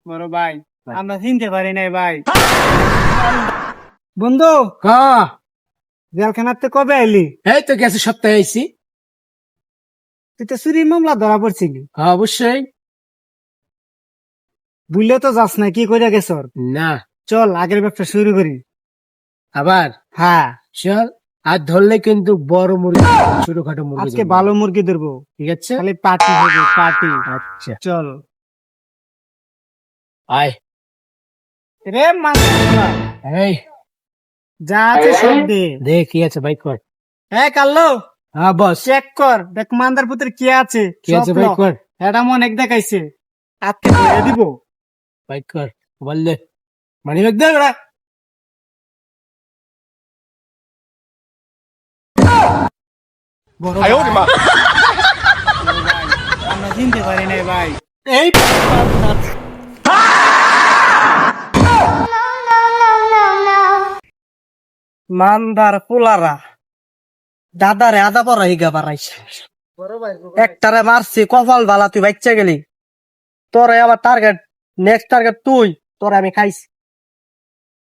বড় ভাই আমরা চিনতে পারি নাই ভাই। বন্ধু হ্যাঁ, জেলখানাতে কবে আইলি? এই তো গেছে সপ্তাহে আইছি। তুই তো চুরি মামলা ধরা পড়ছিলি, হ্যাঁ, অবশ্যই। বুঝলে তো যাস না, কি করে গেছ? না, চল আগের ব্যবসা শুরু করি। আবার হ্যাঁ, চল। আর ধরলে কিন্তু বড় মুরগি, ছোটখাটো মুরগি আজকে ধরবো না। ভালো মুরগি ধরবো, ঠিক আছে। খালি পার্টি হবে পার্টি। আচ্ছা, চল আয়। রে মাংস এই যা আছে সব দে। দেখ কি আছে ভাই, কর। হ্যাঁ কাল্লো, হ্যাঁ বস, চেক কর, দেখ মান্দার পুত্র কি আছে। কি আছে ভাই, কর। এটা অনেক দেখাইছে, আজকে ধরে দিব। ভাই কর, বললে মানি ব্যাগ দে ওরা। বড় ভাই, আমরা চিনতে পারি নাই ভাই। এই মান্দার পোলারা দাদারে আদা পরা হিগা বাড়াইছে, একটারে মারছি কপাল ভালা, তুই বাচ্চা গেলি। তোরে আবার টার্গেট, নেক্সট টার্গেট তুই, তোরে আমি খাইছি।